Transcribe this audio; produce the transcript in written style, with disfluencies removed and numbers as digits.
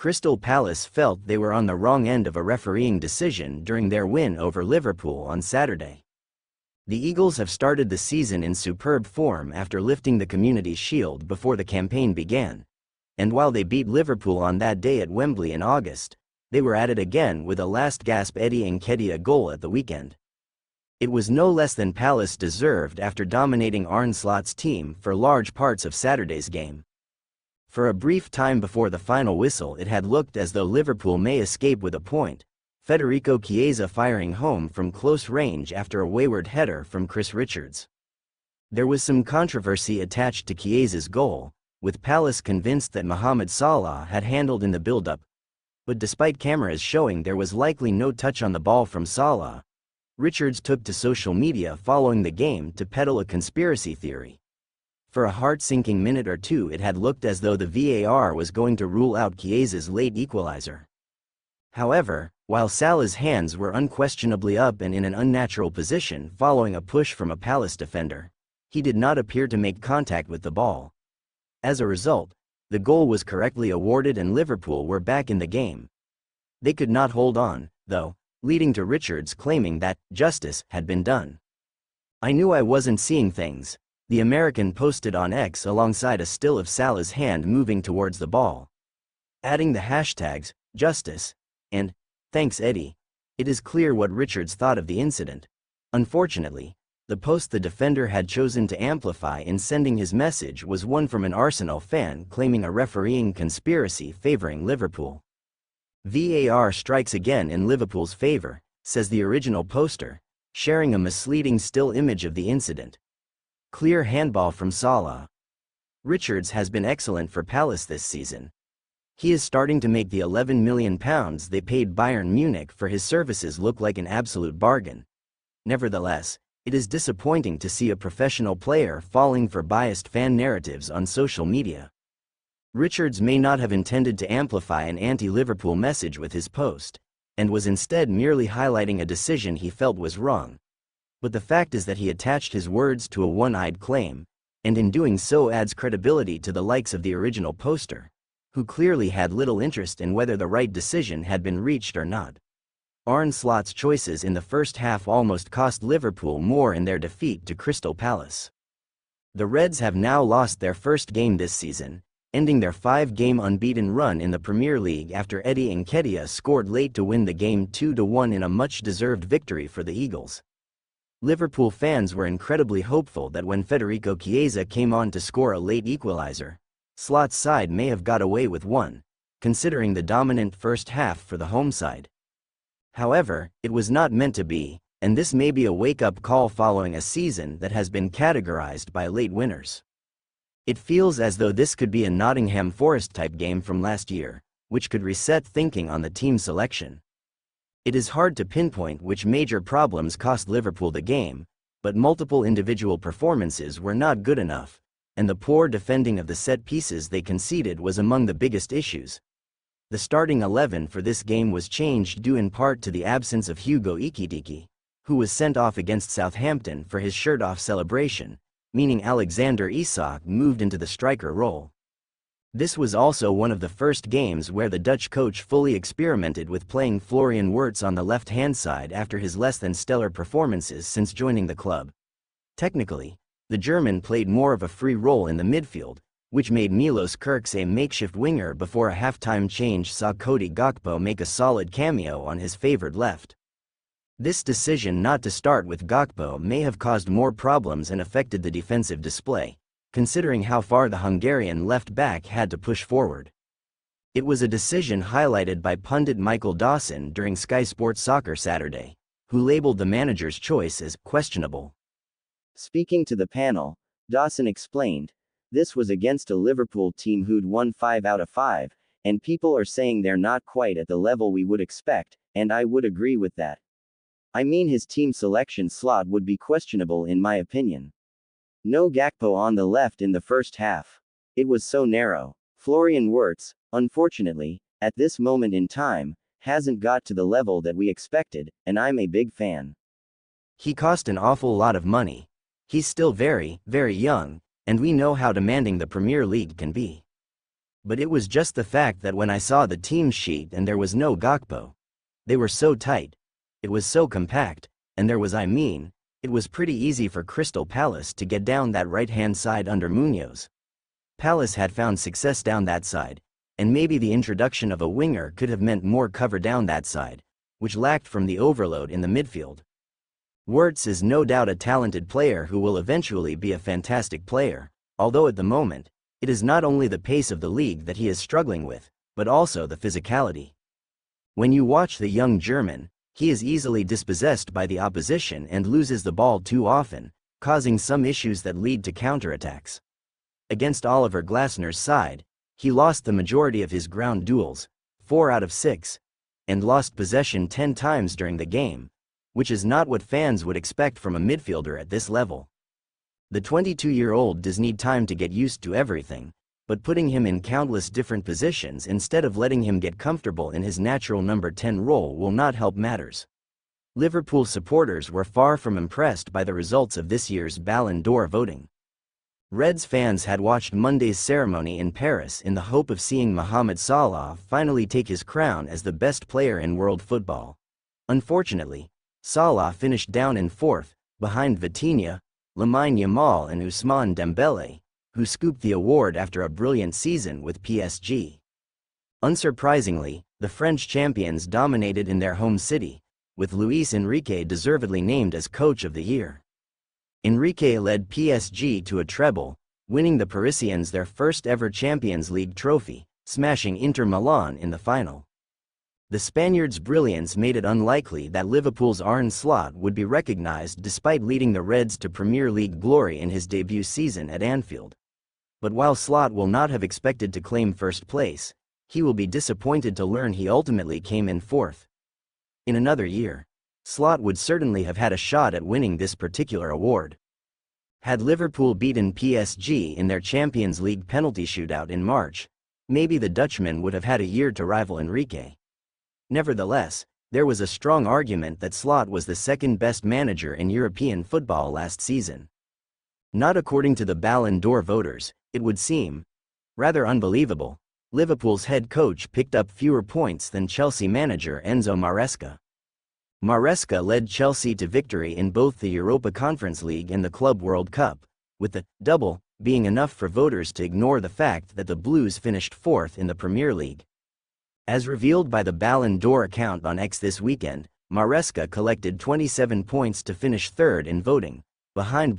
Crystal Palace felt they were on the wrong end of a refereeing decision during their win over Liverpool on Saturday. The Eagles have started the season in superb form after lifting the Community Shield before the campaign began, and while they beat Liverpool on that day at Wembley in August, they were at it again with a last-gasp Eddie Nketiah goal at the weekend. It was no less than Palace deserved after dominating Arne Slot's team for large parts of Saturday's game. For a brief time before the final whistle, it had looked as though Liverpool may escape with a point, Federico Chiesa firing home from close range after a wayward header from Chris Richards. There was some controversy attached to Chiesa's goal, with Palace convinced that Mohamed Salah had handled in the build-up, but despite cameras showing there was likely no touch on the ball from Salah, Richards took to social media following the game to peddle a conspiracy theory. For a heart-sinking minute or two it had looked as though the VAR was going to rule out Chiesa's late equalizer. However, while Salah's hands were unquestionably up and in an unnatural position following a push from a Palace defender, he did not appear to make contact with the ball. As a result, the goal was correctly awarded and Liverpool were back in the game. They could not hold on, though, leading to Richards claiming that justice had been done. "I knew I wasn't seeing things," the American posted on X alongside a still of Salah's hand moving towards the ball. Adding the hashtags, "Justice," and "Thanks Eddie," it is clear what Richards thought of the incident. Unfortunately, the post the defender had chosen to amplify in sending his message was one from an Arsenal fan claiming a refereeing conspiracy favoring Liverpool. "VAR strikes again in Liverpool's favor," says the original poster, sharing a misleading still image of the incident. Clear handball from Salah. Richards has been excellent for Palace this season. He is starting to make the £11 million they paid Bayern Munich for his services look like an absolute bargain. Nevertheless, it is disappointing to see a professional player falling for biased fan narratives on social media. Richards may not have intended to amplify an anti-Liverpool message with his post, and was instead merely highlighting a decision he felt was wrong. But the fact is that he attached his words to a one-eyed claim, and in doing so adds credibility to the likes of the original poster, who clearly had little interest in whether the right decision had been reached or not. Arne Slot's choices in the first half almost cost Liverpool more in their defeat to Crystal Palace. The Reds have now lost their first game this season, ending their 5-game unbeaten run in the Premier League after Eddie Nketiah scored late to win the game 2-1 in a much-deserved victory for the Eagles. Liverpool fans were incredibly hopeful that when Federico Chiesa came on to score a late equalizer, Slot's side may have got away with one, considering the dominant first half for the home side. However, it was not meant to be, and this may be a wake-up call following a season that has been categorized by late winners. It feels as though this could be a Nottingham Forest-type game from last year, which could reset thinking on the team selection. It is hard to pinpoint which major problems cost Liverpool the game, but multiple individual performances were not good enough, and the poor defending of the set pieces they conceded was among the biggest issues. The starting 11 for this game was changed due in part to the absence of Hugo Ekitike, who was sent off against Southampton for his shirt-off celebration, meaning Alexander Isak moved into the striker role. This was also one of the first games where the Dutch coach fully experimented with playing Florian Wirtz on the left-hand side after his less-than-stellar performances since joining the club. Technically, the German played more of a free role in the midfield, which made Milos Kerkez a makeshift winger before a halftime change saw Cody Gakpo make a solid cameo on his favored left. This decision not to start with Gakpo may have caused more problems and affected the defensive display, considering how far the Hungarian left-back had to push forward. It was a decision highlighted by pundit Michael Dawson during Sky Sports Soccer Saturday, who labeled the manager's choice as questionable. Speaking to the panel, Dawson explained, "This was against a Liverpool team who'd won 5 out of 5, and people are saying they're not quite at the level we would expect, and I would agree with that. I mean, his team selection slot would be questionable in my opinion. No Gakpo on the left in the first half. It was so narrow. Florian Wirtz, unfortunately, at this moment in time, hasn't got to the level that we expected, and I'm a big fan. He cost an awful lot of money. He's still very, very young, and we know how demanding the Premier League can be. But it was just the fact that when I saw the team sheet and there was no Gakpo. They were so tight. It was so compact, and there was it was pretty easy for Crystal Palace to get down that right-hand side under Munoz. Palace had found success down that side, and maybe the introduction of a winger could have meant more cover down that side, which lacked from the overload in the midfield. Wirtz is no doubt a talented player who will eventually be a fantastic player, although at the moment, it is not only the pace of the league that he is struggling with, but also the physicality. When you watch the young German, he is easily dispossessed by the opposition and loses the ball too often, causing some issues that lead to counterattacks. Against Oliver Glasner's side, he lost the majority of his ground duels, 4 out of 6, and lost possession 10 times during the game, which is not what fans would expect from a midfielder at this level. The 22-year-old does need time to get used to everything, but putting him in countless different positions instead of letting him get comfortable in his natural number 10 role will not help matters. Liverpool supporters were far from impressed by the results of this year's Ballon d'Or voting. Reds fans had watched Monday's ceremony in Paris in the hope of seeing Mohamed Salah finally take his crown as the best player in world football. Unfortunately, Salah finished down in 4th, behind Vitinha, Lamine Yamal and Ousmane Dembele, who scooped the award after a brilliant season with PSG. Unsurprisingly, the French champions dominated in their home city, with Luis Enrique deservedly named as Coach of the Year. Enrique led PSG to a treble, winning the Parisians their first-ever Champions League trophy, smashing Inter Milan in the final. The Spaniards' brilliance made it unlikely that Liverpool's Arne Slot would be recognized despite leading the Reds to Premier League glory in his debut season at Anfield. But while Slot will not have expected to claim first place, he will be disappointed to learn he ultimately came in 4th. In another year, Slot would certainly have had a shot at winning this particular award. Had Liverpool beaten PSG in their Champions League penalty shootout in March, maybe the Dutchman would have had a year to rival Enrique. Nevertheless, there was a strong argument that Slot was the second-best manager in European football last season. Not according to the Ballon d'Or voters, it would seem rather unbelievable. Liverpool's head coach picked up fewer points than Chelsea manager Enzo Maresca. Maresca led Chelsea to victory in both the Europa Conference League and the Club World Cup, with the double being enough for voters to ignore the fact that the Blues finished 4th in the Premier League. As revealed by the Ballon d'Or account on X this weekend, Maresca collected 27 points to finish 3rd in voting, behind